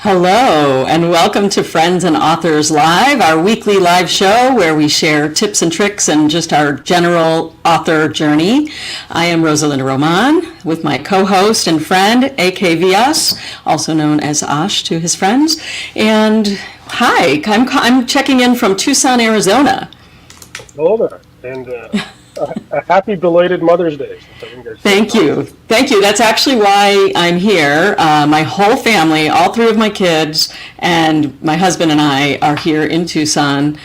Hello, and welcome to Friends and Authors Live, our weekly live show where we share tips and tricks and just our general author journey. I am Rosalinda Roman with my co-host and friend, A.K. Vyas, also known as Ash to his friends. And hi, I'm checking in from Tucson, Arizona. Hello there, and a happy belated Mother's Day. Thank you. Thank you. That's actually why I'm here. My whole family, all three of my kids, and my husband and I are here in Tucson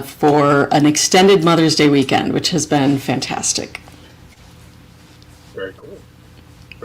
for an extended Mother's Day weekend, which has been fantastic. Very cool.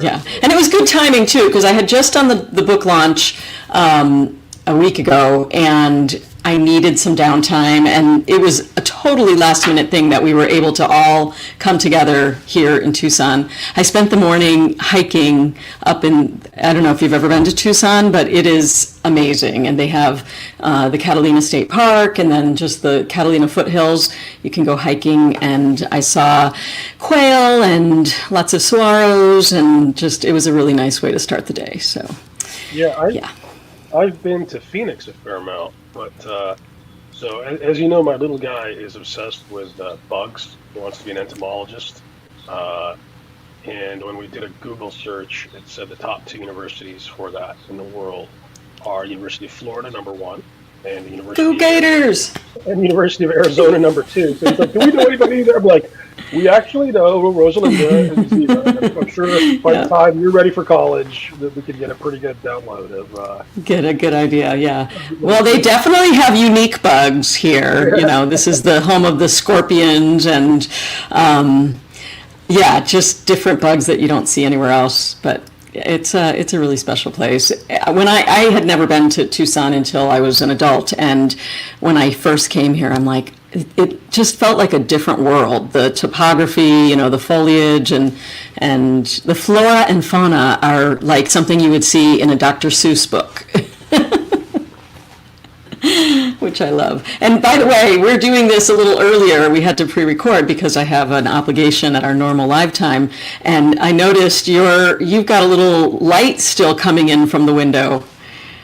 Yeah, and it was good timing too, because I had just done the book launch a week ago, and I needed some downtime, and it was a totally last minute thing that we were able to all come together here in Tucson. I spent the morning hiking up in, I don't know if you've ever been to Tucson, but it is amazing. And they have the Catalina State Park and then just the Catalina foothills. You can go hiking, and I saw quail and lots of saguaros, and just, it was a really nice way to start the day. So, yeah. I've been to Phoenix a fair amount, but so as you know, my little guy is obsessed with bugs. He wants to be an entomologist. And when we did a Google search, it said the top two universities for that in the world are University of Florida, number one, and Go Gators! And University of Arizona, number two. So he's like, do we know anybody there? I'm like, we actually know Rosalinda and Ziva. I'm sure by the time you're ready for college, that we could get a pretty good download of. Get a good idea, yeah. Well, they definitely have unique bugs here. You know, this is the home of the scorpions and, just different bugs that you don't see anywhere else. But it's a really special place. When I had never been to Tucson until I was an adult, and when I first came here, I'm like, it just felt like a different world. The topography, the foliage, and the flora and fauna are like something you would see in a Dr. Seuss book, which I love. And by the way, we're doing this a little earlier. We had to pre-record because I have an obligation at our normal live time. And I noticed you've got a little light still coming in from the window.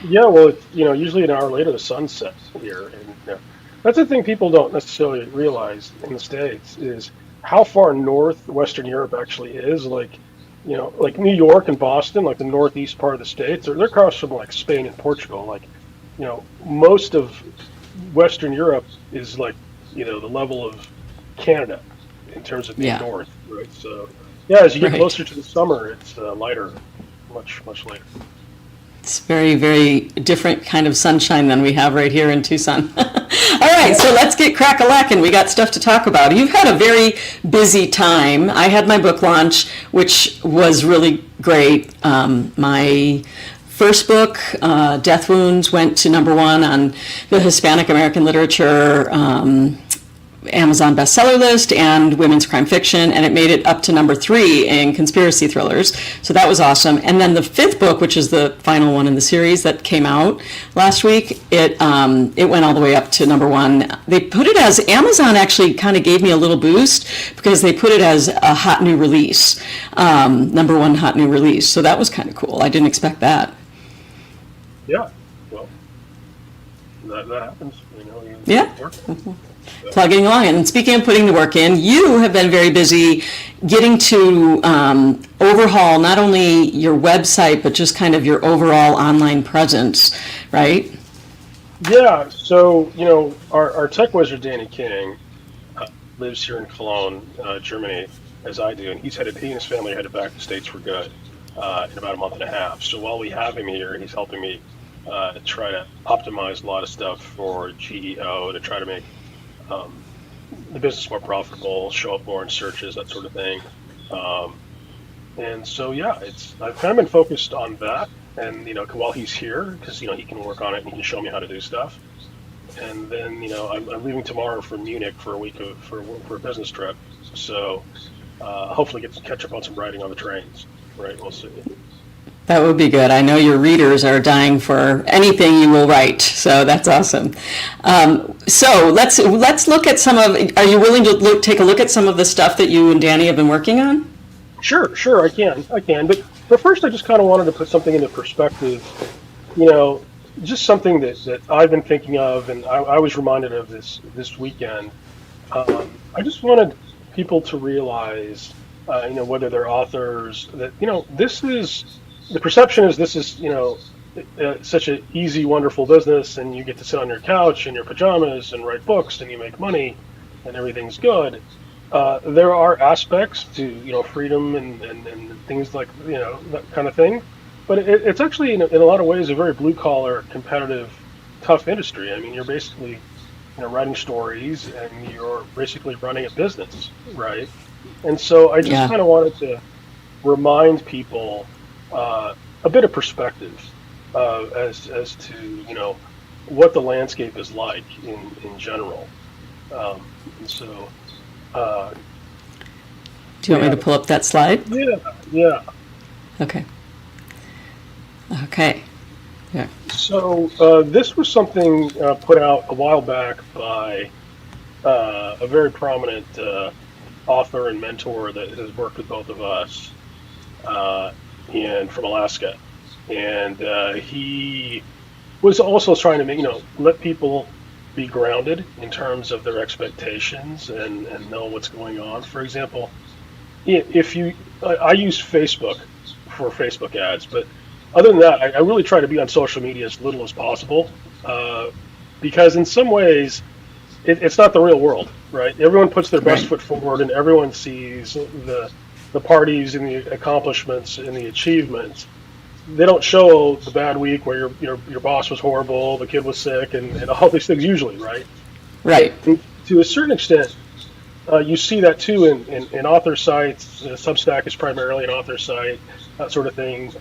Yeah, well, usually an hour later the sun sets here, and that's the thing people don't necessarily realize in the States is how far north Western Europe actually is. Like New York and Boston, like the northeast part of the States, they're across from like Spain and Portugal. Like, most of Western Europe is like, the level of Canada in terms of being north, right? So, as you get closer to the summer, it's lighter, much, much later. It's very, very different kind of sunshine than we have right here in Tucson. All right, so let's get crack-a-lackin'. We got stuff to talk about. You've had a very busy time. I had my book launch, which was really great. My first book, Death Wounds, went to number one on the Hispanic American Literature Amazon bestseller list and women's crime fiction, and it made it up to number 3 in conspiracy thrillers. So that was awesome. And then the fifth book, which is the final one in the series that came out last week, it went all the way up to number 1. They put it as, Amazon actually kind of gave me a little boost because they put it as a hot new release, number 1 hot new release. So that was kind of cool. I didn't expect that. Yeah, well, that happens. Yeah. Plugging along. And speaking of putting the work in, you have been very busy getting to overhaul not only your website, but just kind of your overall online presence, right? Yeah, so, our tech wizard, Danny King, lives here in Cologne, Germany, as I do, and he and his family are headed back to the States for good in about a month and a half. So while we have him here, he's helping me try to optimize a lot of stuff for GEO to try to make the business more profitable, show up more in searches, that sort of thing. And so, I've kind of been focused on that. And, while he's here, because, he can work on it and he can show me how to do stuff. And then, I'm leaving tomorrow for Munich for a week for a business trip. So hopefully catch up on some writing on the trains, right? We'll see. That would be good. I know your readers are dying for anything you will write, so that's awesome. So let's look at some of. Are you willing to take a look at some of the stuff that you and Danny have been working on? Sure, I can. But first, I just kind of wanted to put something into perspective you know, just something that I've been thinking of, and I was reminded of this weekend. I just wanted people to realize, whether they're authors, that this is the perception is this is such an easy, wonderful business, and you get to sit on your couch in your pajamas and write books, and you make money, and everything's good. There are aspects to freedom and things like that kind of thing, but it's actually in a lot of ways a very blue collar, competitive, tough industry. I mean, you're basically writing stories, and you're basically running a business, right? And so I just Yeah. kind of wanted to remind people a bit of perspective as to what the landscape is like in general. And so uh, Do you want me yeah, to pull up that slide? yeah, yeah. Okay. Okay. Yeah. So this was something put out a while back by a very prominent author and mentor that has worked with both of us, uh, and from Alaska, and he was also trying to make let people be grounded in terms of their expectations and know what's going on. For example, if you, I use Facebook for Facebook ads, but other than that, I really try to be on social media as little as possible, uh, because in some ways it's not the real world, right? Everyone puts their best Right. foot forward, and everyone sees the parties and the accomplishments and the achievements. They don't show the bad week where your boss was horrible, the kid was sick, and all these things usually, right? Right. And to a certain extent, you see that too in author sites. Substack is primarily an author site, that sort of thing.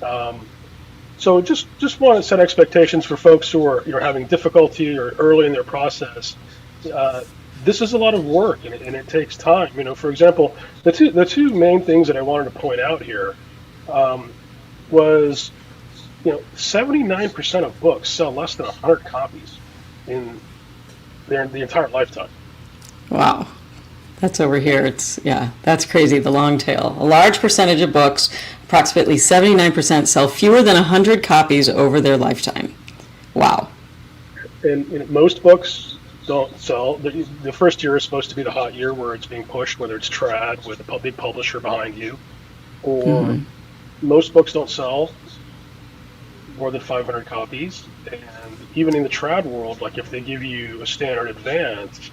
So just want to set expectations for folks who are having difficulty or early in their process. Uh, this is a lot of work, and it takes time. For example, the two main things that I wanted to point out here um, was 79% of books sell less than 100 copies in the entire lifetime. Wow. That's over here. Yeah, that's crazy. The long tail. A large percentage of books, approximately 79%, sell fewer than 100 copies over their lifetime. Wow. And most books don't sell. The first year is supposed to be the hot year where it's being pushed, whether it's trad with a big publisher behind you, or Hmm. most books don't sell more than 500 copies. And even in the trad world, like if they give you a standard advance,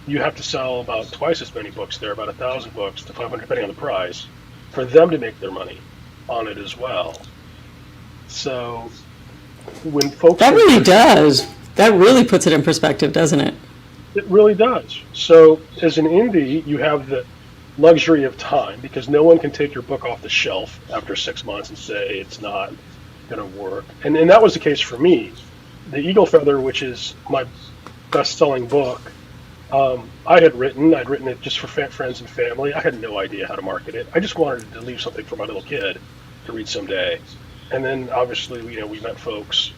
you have to sell about twice as many books there, about 1,000 books to 500, depending on the price, for them to make their money on it as well. So when folks That are really does. That really puts it in perspective, doesn't it? It really does. So, as an indie, you have the luxury of time because no one can take your book off the shelf after 6 months and say it's not going to work. And that was the case for me. The Eagle Feather, which is my best-selling book, I'd written it just for friends and family. I had no idea how to market it. I just wanted to leave something for my little kid to read someday. And then, obviously, we met folks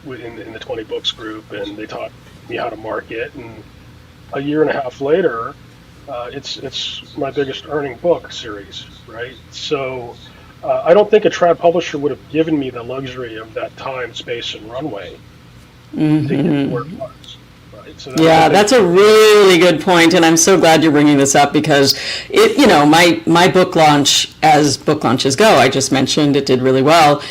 in the 20 books group, and they taught me how to market. And a year and a half later, it's my biggest earning book series, right? So I don't think a trad publisher would have given me the luxury of that time, space, and runway to get to where it was, right? So that was Yeah, the that's a thing. really good point, and I'm so glad you're bringing this up because my book launch, as book launches go, I just mentioned it did really well.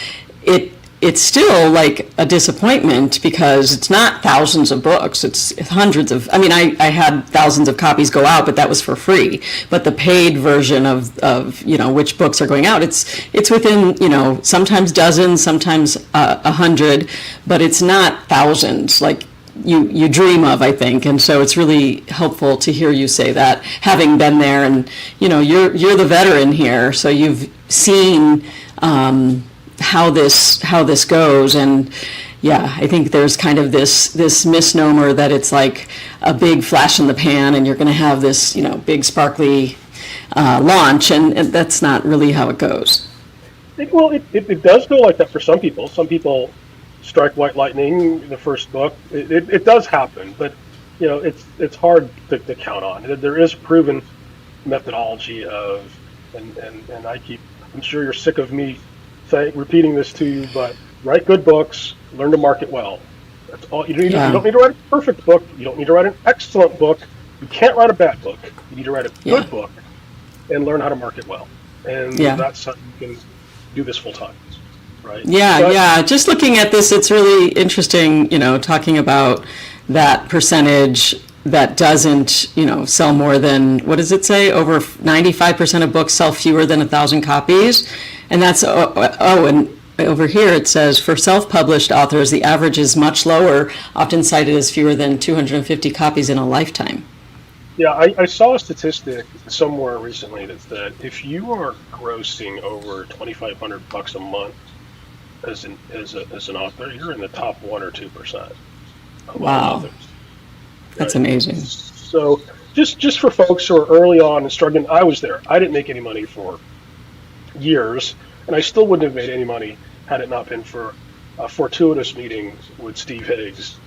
It's still like a disappointment because it's not thousands of books, it's hundreds of. I mean, I had thousands of copies go out, but that was for free. But the paid version of which books are going out, it's within sometimes dozens, sometimes 100, but it's not thousands like you dream of, I think. And so it's really helpful to hear you say that, having been there, and you're the veteran here, so you've seen how this goes. And yeah, I think there's kind of this misnomer that it's like a big flash in the pan and you're going to have this big sparkly launch, and that's not really how it goes. It does go like that for some people. Some people strike white lightning the first book. It does happen, but it's hard to count on. There is proven methodology of, and I'm sure you're sick of me repeating this to you, but write good books, learn to market well. That's all you need. Yeah. You don't need to write a perfect book. You don't need to write an excellent book. You can't write a bad book. You need to write a Yeah. good book and learn how to market well. And Yeah. that's how you can do this full time, right? Yeah, But yeah. Just looking at this, it's really interesting, talking about that percentage that doesn't, sell more than, what does it say? Over 95% of books sell fewer than 1,000 copies. And that's, and over here it says, for self-published authors, the average is much lower, often cited as fewer than 250 copies in a lifetime. yeah, I saw a statistic somewhere recently that said if you are grossing over $2,500 a month as an author, you're in the top 1 or 2% of all Wow. authors. That's Right? amazing. So just for folks who are early on and struggling, I was there. I didn't make any money for years, and I still wouldn't have made any money had it not been for a fortuitous meeting with Steve Higgs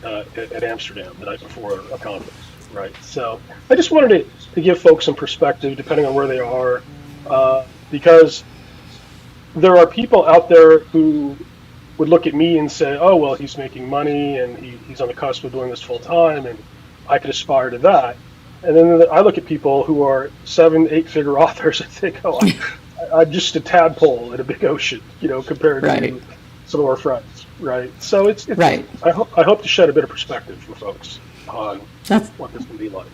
at Amsterdam the night before a conference. Right. So I just wanted to give folks some perspective, depending on where they are, because there are people out there who would look at me and say, "Oh, well, he's making money and he's on the cusp of doing this full time, and I could aspire to that." And then I look at people who are 7, 8-figure authors and think, "Oh, I'm just a tadpole in a big ocean, compared Right. to some of our friends." Right. So it's Right. I hope to shed a bit of perspective for folks on That's what this can be like.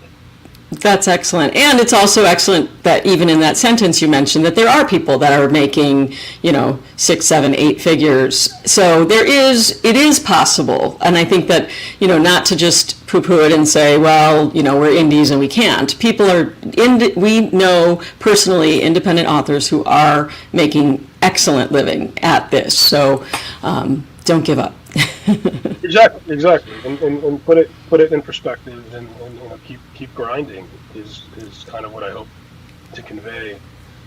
That's excellent. And it's also excellent that even in that sentence you mentioned that there are people that are making, 6, 7, 8 figures. So it is possible. And I think that, not to just poo-poo it and say, well, we're indies and we can't. We know personally independent authors who are making excellent living at this. So don't give up. Exactly, and put it in perspective, and keep grinding is kind of what I hope to convey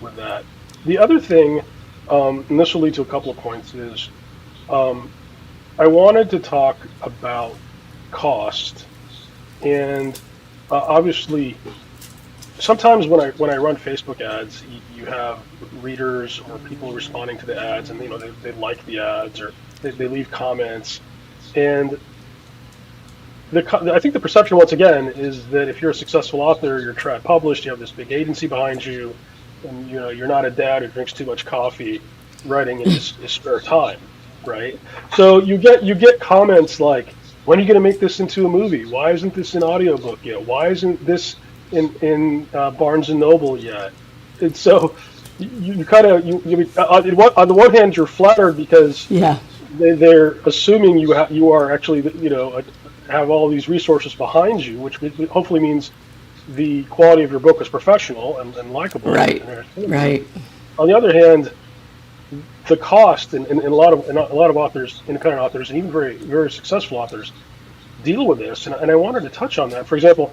with that. The other thing, and this will lead to a couple of points, is I wanted to talk about cost, and obviously, sometimes when I run Facebook ads, you have readers or people responding to the ads, and they like the ads or they leave comments, and I think the perception once again is that if you're a successful author, you're trad published, you have this big agency behind you, and you're not a dad who drinks too much coffee, writing in his spare time, right? So you get comments like, "When are you going to make this into a movie? Why isn't this an audiobook yet? Why isn't this in Barnes and Noble yet?" And so you kind of on the one hand you're flattered because Yeah. they're assuming you are actually have all these resources behind you, which hopefully means the quality of your book is professional and likable. Right. and entertaining. Right. On the other hand, the cost and a lot of authors, independent authors, and even very very successful authors deal with this, and I wanted to touch on that. For example,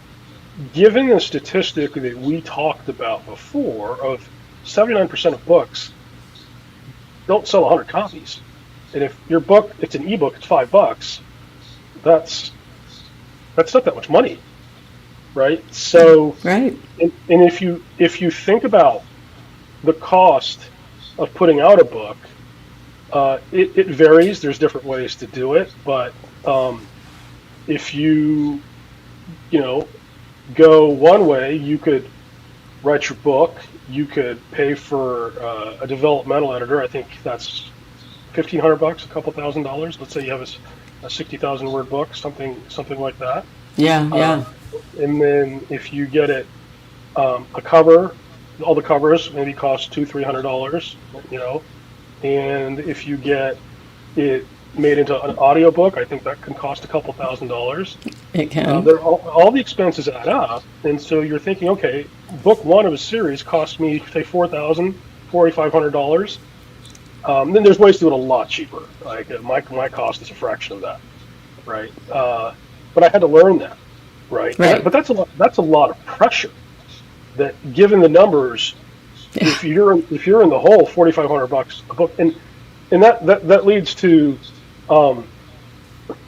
given the statistic that we talked about before of 79% of books don't sell 100 copies. And if your book, it's an ebook, it's $5, that's not that much money, right? So, Right. and if you think about the cost of putting out a book, it varies. There's different ways to do it, but if you go one way, you could write your book. You could pay for a developmental editor. I think that's $1,500, a couple $1,000s. Let's say you have a 60,000 word book, something like that. Yeah. Yeah. And then if you get it a cover, all the covers maybe cost $200-300. And if you get it made into an audiobook, I think that can cost a couple $1,000s. It can. All the expenses add up, and so you're thinking, okay, book one of a series cost me say $4,500. Then there's ways to do it a lot cheaper. Like my cost is a fraction of that, right? But I had to learn that, right? Right. But that's a lot of pressure. That given the numbers, if you're in the hole, $4,500 a book, and that leads to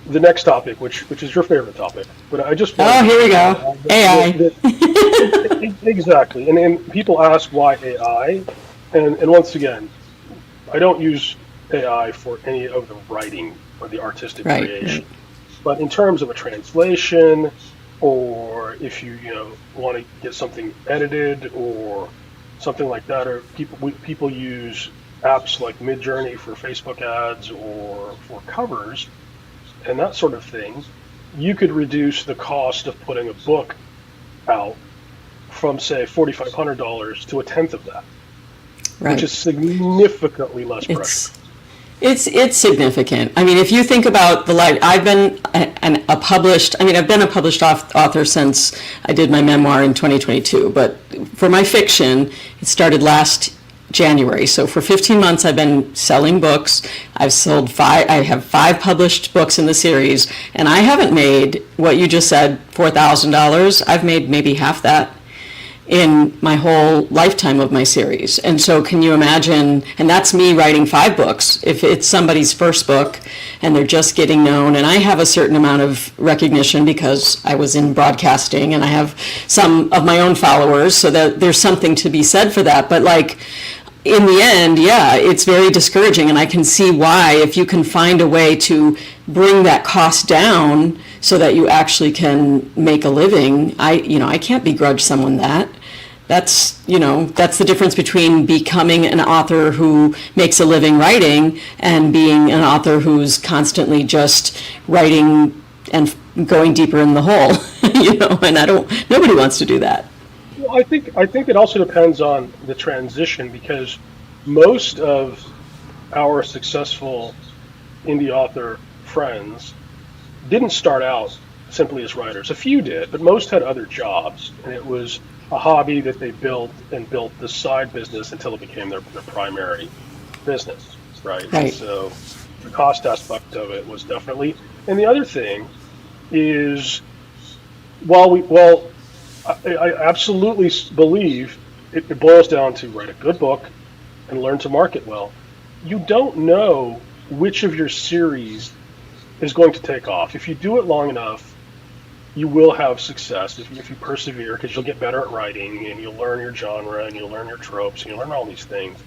the next topic, which is your favorite topic. But I just Here we go. AI. Exactly, and people ask why AI, and once again, I don't use AI for any of the writing or the artistic Right. creation. But in terms of a translation, or if you want to get something edited or something like that, or people use apps like Midjourney for Facebook ads or for covers and that sort of thing, you could reduce the cost of putting a book out from, say, $4,500 to a tenth of that, Right. which is significantly less pressure. It's significant. I mean, if you think about I've been a published author since I did my memoir in 2022. But for my fiction, it started last January. So for 15 months, I've been selling books. I have 5 published books in the series, and I haven't made what you just said, $4,000. I've made maybe half that in my whole lifetime of my series. And so can you imagine, and that's me writing 5 books, if it's somebody's first book and they're just getting known, and I have a certain amount of recognition because I was in broadcasting and I have some of my own followers, so that there's something to be said for that. But like, in the end, yeah, it's very discouraging, and I can see why, if you can find a way to bring that cost down so that you actually can make a living. I can't begrudge someone that. That's the difference between becoming an author who makes a living writing and being an author who's constantly just writing and going deeper in the hole. And nobody wants to do that. Well, I think it also depends on the transition, because most of our successful indie author friends didn't start out simply as writers. A few did, but most had other jobs, and it was a hobby that they built the side business until it became their primary business, right? Right. And so the cost aspect of it was definitely. And the other thing is, I absolutely believe it boils down to write a good book and learn to market well. You don't know which of your series is going to take off. If you do it long enough, you will have success if you persevere, because you'll get better at writing and you'll learn your genre and you'll learn your tropes and you'll learn all these things.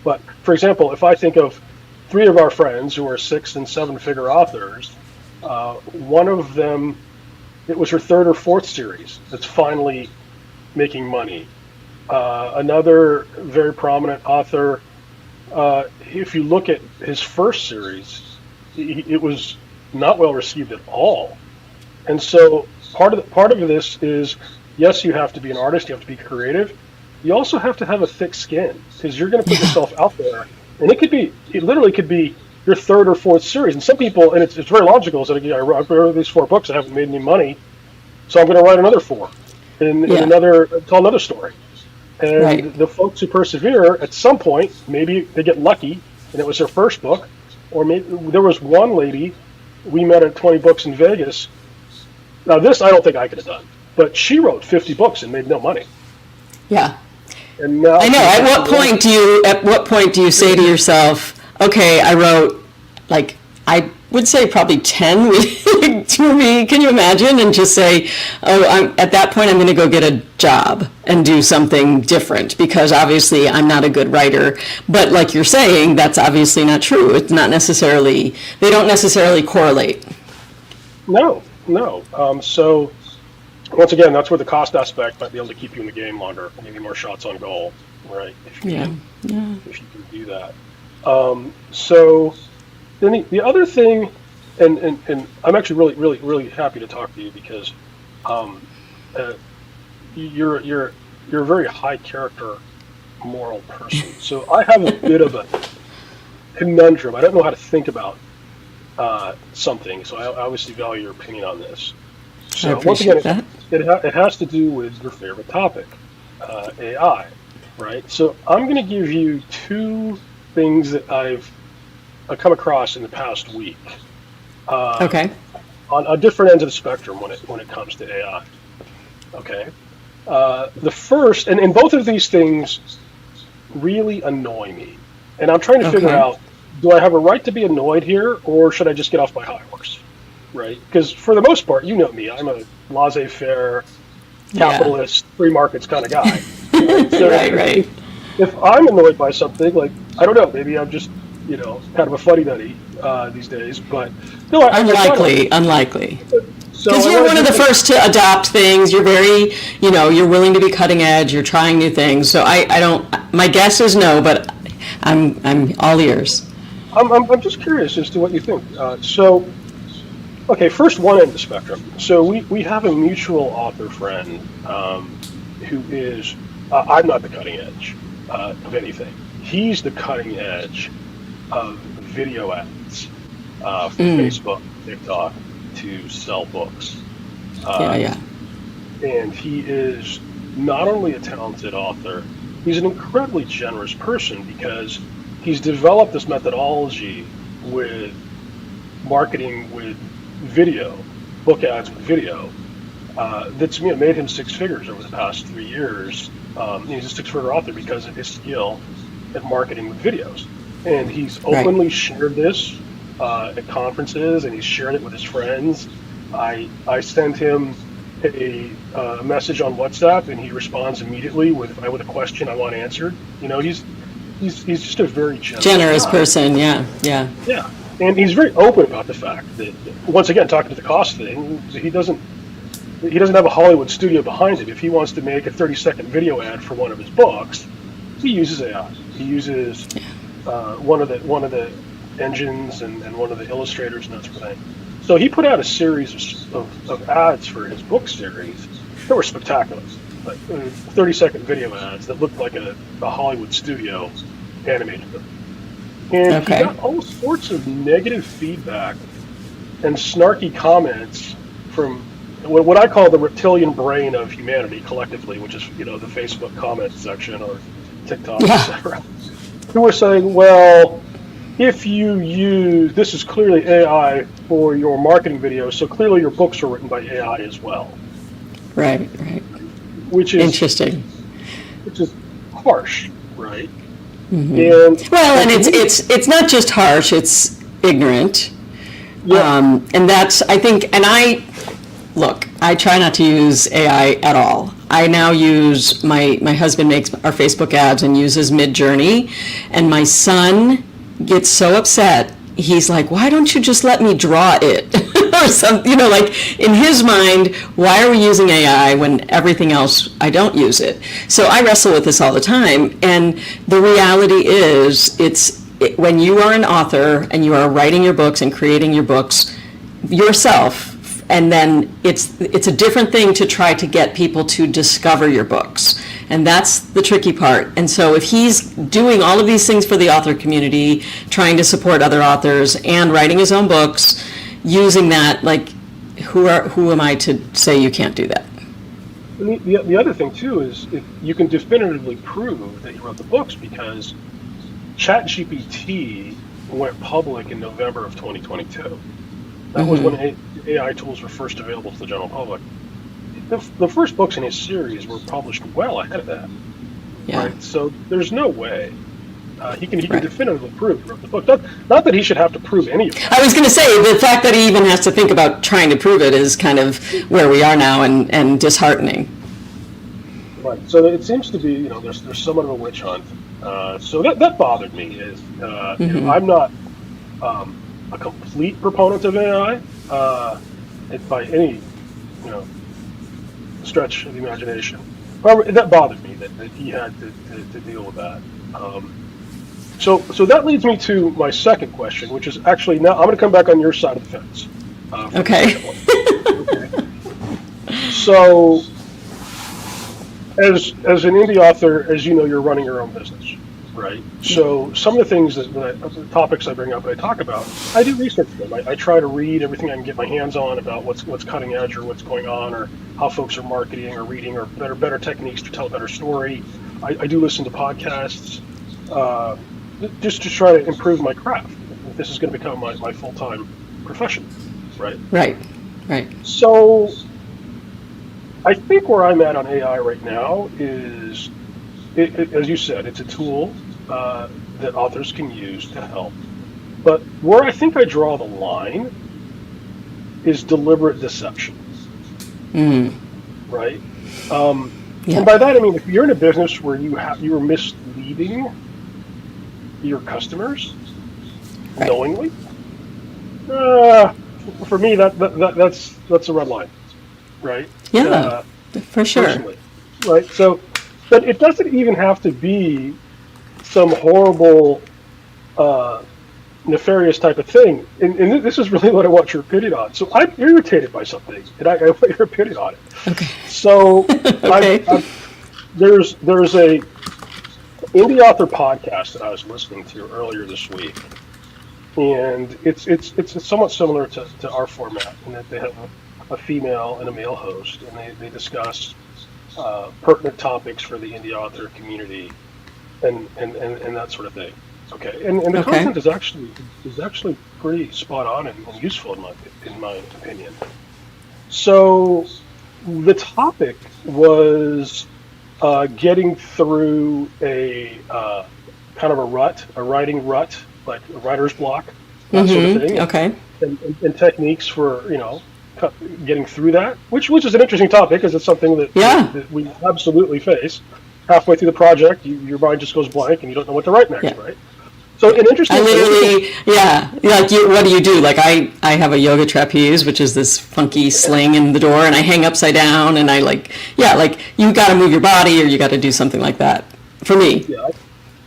But for example, if I think of 3 of our friends who are 6- and 7-figure authors, one of them, it was her 3rd or 4th series that's finally making money. Another very prominent author, if you look at his first series, it was not well received at all. And so part of this is, yes, you have to be an artist, you have to be creative. You also have to have a thick skin, because you're going to put yourself out there, and it literally could be your 3rd or 4th series. And some people, and it's very logical, so I wrote these 4 books, I haven't made any money, so I'm going to write another 4 in tell another story. And Right. the folks who persevere, at some point, maybe they get lucky, and it was their first book, or maybe there was one lady we met at 20 Books in Vegas. Now this I don't think I could have done, but she wrote 50 books and made no money. Yeah. And now I know. At what point do you say to yourself, okay, I wrote, like, I would say probably 10 to me. Can you imagine? And just say, at that point, I'm going to go get a job and do something different, because obviously I'm not a good writer. But like you're saying, that's obviously not true. It's not necessarily, they don't necessarily correlate. No. So once again, that's where the cost aspect might be able to keep you in the game longer, maybe more shots on goal, right? If you can do that. So then the other thing, and I'm actually really happy to talk to you, because you're a very high character, moral person. So I have a bit of a conundrum. I don't know how to think about something, so I obviously value your opinion on this. So once again, it has to do with your favorite topic, AI, right? So I'm going to give you 2 things that I've come across in the past week. Okay. On different ends of the spectrum when it comes to AI. Okay. The first, and both of these things really annoy me, and I'm trying to figure out, do I have a right to be annoyed here, or should I just get off my high horse? Right? Because for the most part, you know me, I'm a laissez-faire, capitalist, free markets kind of guy. Right? So right. If I'm annoyed by something, like, I don't know, maybe I'm just kind of a fuddy-duddy these days. But no, Unlikely. So Because I you're wanted one of the to- first to adopt things. You're very, you're willing to be cutting edge. You're trying new things. So I don't. My guess is no, but I'm all ears. I'm just curious as to what you think. Okay, first one end of the spectrum. So we have a mutual author friend who is, I'm not the cutting edge of anything. He's the cutting edge of video ads for Facebook, TikTok to sell books. Yeah. And he is not only a talented author, he's an incredibly generous person because he's developed this methodology with marketing with video, book ads with video, that's made him six figures over the past 3 years. He's a six-figure author because of his skill at marketing with videos. And he's openly shared this at conferences, and he's shared it with his friends. I send him a message on WhatsApp, and he responds immediately with a question I want answered. He's just a very generous guy. Person. Yeah. Yeah, and he's very open about the fact that, once again, talking to the cost thing, he doesn't have a Hollywood studio behind him. If he wants to make a 30-second video ad for one of his books, he uses AI. He uses one of the engines and one of the illustrators and that sort of thing. So he put out a series of ads for his book series that were spectacular, like 30-second video ads that looked like a Hollywood studio animated them. And he got all sorts of negative feedback and snarky comments from what I call the reptilian brain of humanity collectively, which is, the Facebook comment section or TikTok, etc. Who were saying, well, if you use, this is clearly AI for your marketing videos, so clearly your books are written by AI as well. Right. Which is interesting. Which is harsh, right? Mm-hmm. And it's not just harsh; it's ignorant. Yeah. And that's, I think, I try not to use AI at all. I now use, my husband makes our Facebook ads and uses Midjourney, and my son gets so upset. He's like, why don't you just let me draw it? Or something, like in his mind, why are we using AI when everything else, I don't use it? So I wrestle with this all the time. And the reality is, when you are an author and you are writing your books and creating your books yourself, and then it's a different thing to try to get people to discover your books. And that's the tricky part. And so if he's doing all of these things for the author community, trying to support other authors and writing his own books, using that, like, who am I to say you can't do that? And the other thing too is, if you can definitively prove that you wrote the books, because ChatGPT went public in November of 2022. That was when AI tools were first available to the general public. The first books in his series were published well ahead of that. Yeah. Right? So there's no way he can definitively prove he wrote the book. Not that he should have to prove any of it. I was going to say, the fact that he even has to think about trying to prove it is kind of where we are now, and disheartening. Right. So it seems to be, there's somewhat of a witch hunt. So that bothered me. Is I'm not a complete proponent of AI by any stretch of the imagination. However, that bothered me that he had to deal with that. So that leads me to my second question, which is actually, now I'm going to come back on your side of the fence. Okay. So, as an indie author, as you know, you're running your own business, right? So some of the things the topics I bring up and I talk about, I do research them. I try to read everything I can get my hands on about what's cutting edge or what's going on, or how folks are marketing or reading, or better techniques to tell a better story. I do listen to podcasts just to try to improve my craft. This is going to become my full-time profession, right? Right. So I think where I'm at on AI right now is, as you said, it's a tool that authors can use to help. But where I think I draw the line is deliberate deception. Right? And by that I mean, if you're in a business where you are misleading your customers, knowingly, for me that's a red line, right? Yeah, for sure. Personally, right? So, but it doesn't even have to be some horrible, nefarious type of thing. And this is really what I want your opinion on. So I'm irritated by something, and I want your opinion on it. Okay. So Okay. there's a indie author podcast that I was listening to earlier this week, and it's somewhat similar to our format in that they have a female and a male host, and they discuss pertinent topics for the indie author community and that sort of thing. Okay, and the Okay. content is actually pretty spot on and useful in my opinion. So the topic was getting through a kind of a writing rut, like a writer's block, that sort of thing, Okay. and techniques for getting through that, which is an interesting topic because it's something Yeah. that we absolutely face. Halfway through the project, your mind just goes blank and you don't know what to write next, Yeah. right? So an interesting. I literally, yeah, like what do you do? Like I have a yoga trapeze, which is this funky sling in the door, and I hang upside down, and I like you got to move your body, or you got to do something like that. For me, Yeah,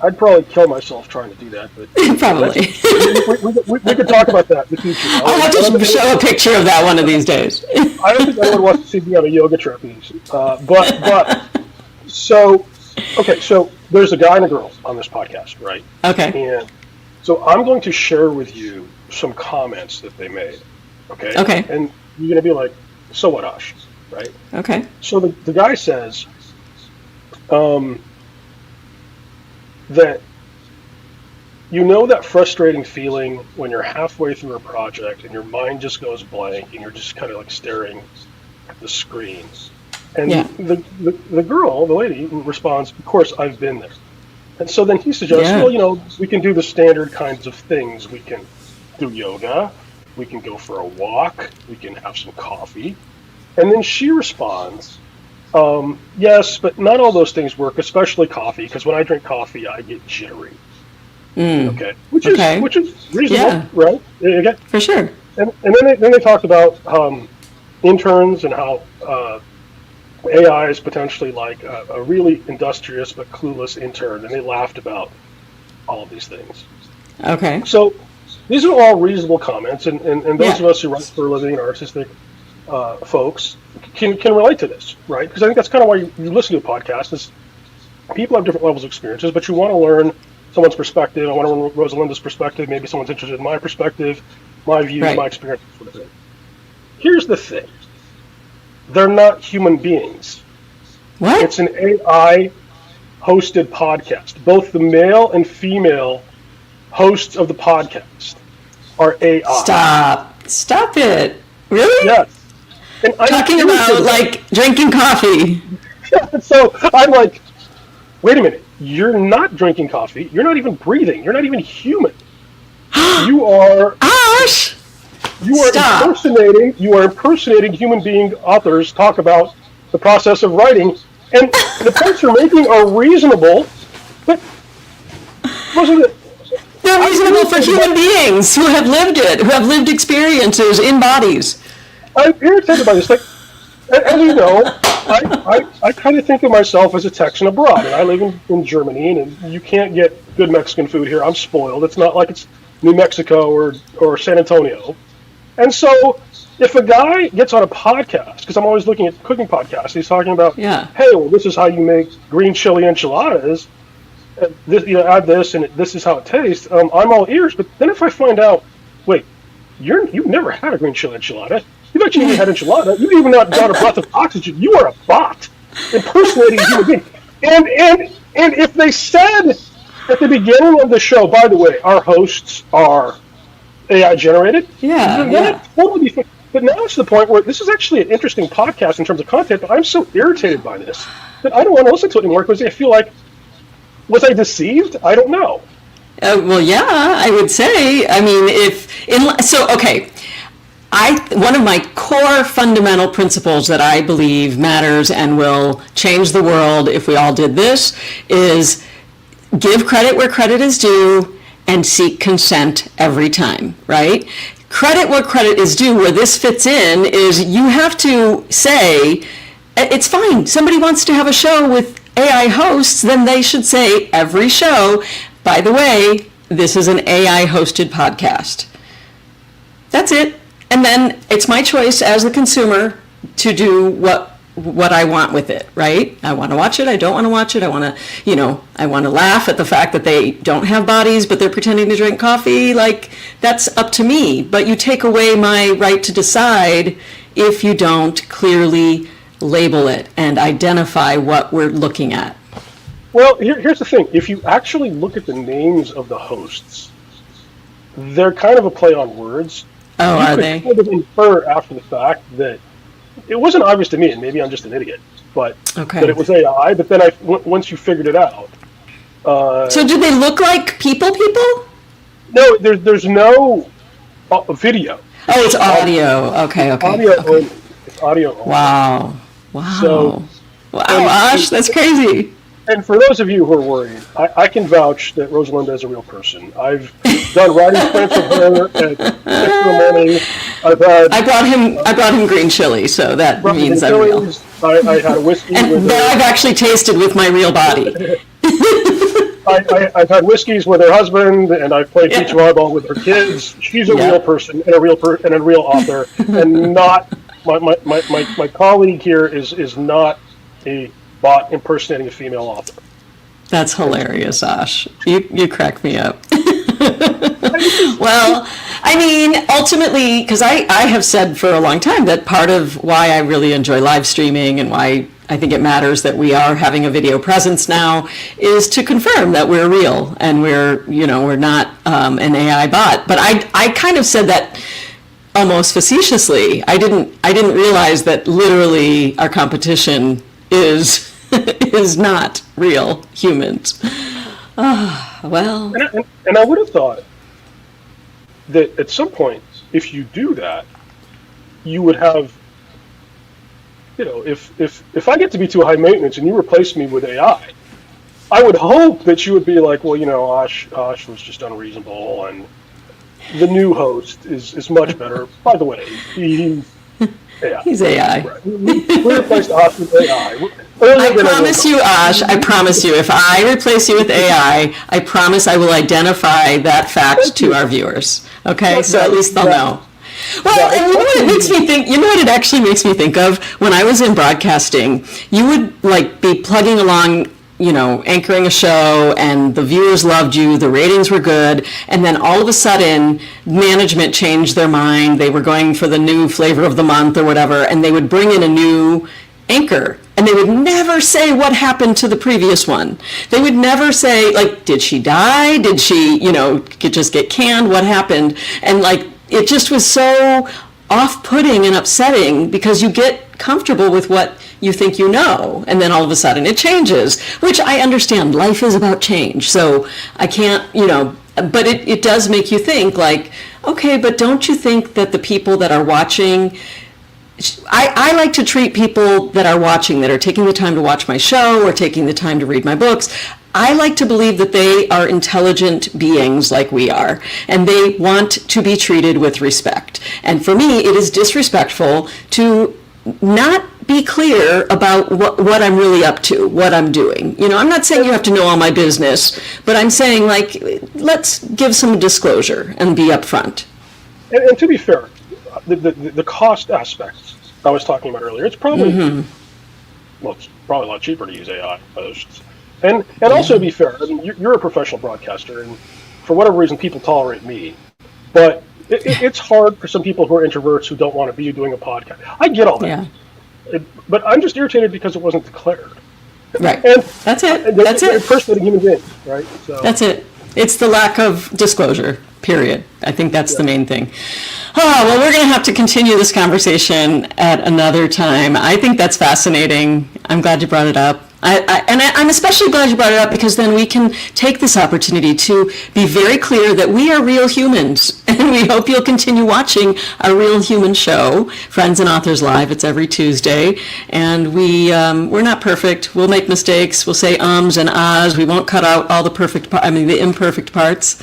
I'd probably kill myself trying to do that, but probably. we could talk about that in the future. I'll have to show a picture of that one of these days. I don't think anyone wants to see me on a yoga trapeze, but so okay, so there's a guy and a girl on this podcast, right? Okay. And so I'm going to share with you some comments that they made, okay? Okay. And you're going to be like, so what, Ash, right? Okay. So the guy says that you know that frustrating feeling when you're halfway through a project and your mind just goes blank and you're just kind of like staring at the screen. And Yeah. the girl, the lady, responds, of course, I've been there. And so then he suggests, Yeah. well, we can do the standard kinds of things. We can do yoga. We can go for a walk. We can have some coffee. And then she responds, yes, but not all those things work, especially coffee, because when I drink coffee, I get jittery. Okay. Which is reasonable, Yeah. right? Okay. For sure. And then they talked about interns and how AI is potentially like a really industrious but clueless intern, and they laughed about all of these things. Okay. So these are all reasonable comments, and those Yeah. of us who write for a living, artistic folks, can relate to this, right? Because I think that's kind of why you listen to a podcast, is people have different levels of experiences, but you want to learn someone's perspective. I want to learn Rosalinda's perspective. Maybe someone's interested in my perspective, my views, Right. my experience, sort of thing. Here's the thing. They're not human beings. What? It's an AI hosted podcast. Both the male and female hosts of the podcast are AI. Stop it. Really? Yes. And I'm Talking about irritated. like drinking coffee. So I'm like, wait a minute. You're not drinking coffee. You're not even breathing. You're not even human. You are Ash! Stop. impersonating human being authors talk about the process of writing, and the points you're making are reasonable, but wasn't it? They're reasonable for human beings who have lived it, who have lived experiences in bodies. I'm irritated by this. Like, as you know, I kind of think of myself as a Texan abroad, and I live in Germany, and you can't get good Mexican food here. I'm spoiled. It's not like it's New Mexico or San Antonio. And so if a guy gets on a podcast, because I'm always looking at cooking podcasts, he's talking about, Yeah. hey, well, this is how you make green chili enchiladas. This, add this, and this is how it tastes. I'm all ears. But then if I find out, wait, you've never had a green chili enchilada. You've actually never had enchilada. You've even not got a breath of oxygen. You are a bot impersonating a human being. And if they said at the beginning of the show, by the way, our hosts are AI generated. Yeah, Then yeah. it'd totally be fine. But now it's to the point where this is actually an interesting podcast in terms of content, but I'm so irritated by this that I don't want to listen to it anymore because I feel like, was I deceived? I don't know. Well, yeah, I would say. I mean, okay. One of my core fundamental principles that I believe matters and will change the world if we all did this is give credit where credit is due and seek consent every time, right? Credit where credit is due. Where this fits in is you have to say, it's fine. Somebody wants to have a show with AI hosts, then they should say every show, by the way, this is an AI hosted podcast. That's it. And then it's my choice as the consumer to do what I want with it, right? I want to watch it. I don't want to watch it. I want to, I want to laugh at the fact that they don't have bodies, but they're pretending to drink coffee. Like, that's up to me. But you take away my right to decide if you don't clearly label it and identify what we're looking at. Well, here's the thing. If you actually look at the names of the hosts, they're kind of a play on words. Oh, you are could they? kind of infer after the fact that it wasn't obvious to me, and maybe I'm just an idiot, but Okay. that it was AI. But then once you figured it out, So do they look like people? no, there's no video. Oh, it's audio. Okay. Audio Okay. only. It's audio only. Wow. So- wow, Ash, that's crazy. And for those of you who are worried, I can vouch that Rosalinda is a real person. I've done writing sprints with her at 6 in the morning. I brought him green chili, so that means I'm real. I had a whiskey And with that her. I've actually tasted with my real body. I've had whiskeys with her husband, and I've played beach Yeah. volleyball with her kids. She's a Yeah. real person and a real author, and not my colleague here is not a bot impersonating a female author. That's hilarious, Ash. You crack me up. Well, I mean, ultimately, because I have said for a long time that part of why I really enjoy live streaming and why I think it matters that we are having a video presence now is to confirm that we're real and we're not an AI bot. But I kind of said that almost facetiously. I didn't realize that literally our competition is is not real humans. Well, And I would have thought that at some point, if you do that, you would have, if I get to be too high maintenance and you replace me with AI, I would hope that you would be like, well, Ash was just unreasonable, and the new host is much better. By the way, he's AI. he's AI. Right. We replaced Ash with AI. I promise you, Ash, I promise you, if I replace you with AI, I promise I will identify that fact to our viewers. Okay, so at least they'll know. Well, and you know what it makes me think, it actually makes me think of when I was in broadcasting, you would be plugging along, anchoring a show, and the viewers loved you, the ratings were good, and then all of a sudden, management changed their mind, they were going for the new flavor of the month or whatever, and they would bring in a new anchor, and they would never say what happened to the previous one. They would never say, did she die? Did she, just get canned? What happened? And it just was so off-putting and upsetting because you get comfortable with what you think and then all of a sudden it changes, which I understand. Life is about change, so I can't, but it does make you think okay, but don't you think that the people that are watching, I like to treat people that are watching, that are taking the time to watch my show or taking the time to read my books, I like to believe that they are intelligent beings like we are, and they want to be treated with respect. And for me, it is disrespectful to not be clear about what I'm really up to, what I'm doing. I'm not saying you have to know all my business, but I'm saying, let's give some disclosure and be upfront. And to be fair, the cost aspects I was talking about earlier, it's probably it's probably a lot cheaper to use AI hosts. And also, to be fair, I mean, you're a professional broadcaster, and for whatever reason, people tolerate me. But it's hard for some people who are introverts who don't want to be doing a podcast. I get all that. Yeah. But I'm just irritated because it wasn't declared. Right. And That's it. they're That's it. impersonating human beings, right? So That's it. It's the lack of disclosure, period. I think that's the main thing. Oh, well, we're going to have to continue this conversation at another time. I think that's fascinating. I'm glad you brought it up. I'm especially glad you brought it up, because then we can take this opportunity to be very clear that we are real humans, and we hope you'll continue watching our Real Human show, Friends and Authors Live. It's every Tuesday, and we're not perfect. We'll make mistakes. We'll say ums and ahs. We won't cut out all the imperfect parts,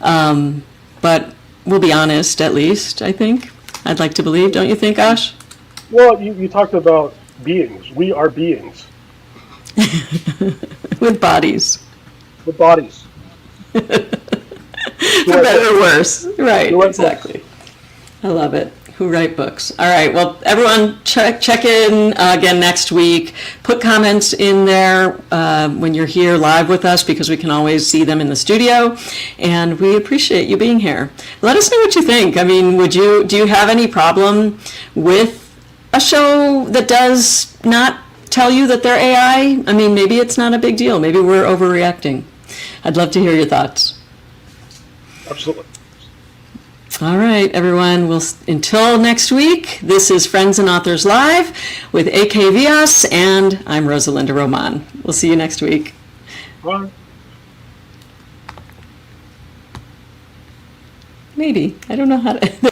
but we'll be honest, at least, I think. I'd like to believe, don't you think, Ash? Well, you talked about beings. We are beings. With bodies. With bodies. For better or worse. Right, exactly. I love it. Who write books. All right, well, everyone check in again next week. Put comments in there when you're here live with us, because we can always see them in the studio, and we appreciate you being here. Let us know what you think. I mean, do you have any problem with a show that does not tell you that they're AI? I mean, maybe it's not a big deal. Maybe we're overreacting. I'd love to hear your thoughts. Absolutely. All right, everyone. Until next week, this is Friends and Authors Live with A.K. Vias, and I'm Rosalinda Roman. We'll see you next week. Bye. Maybe. I don't know how to...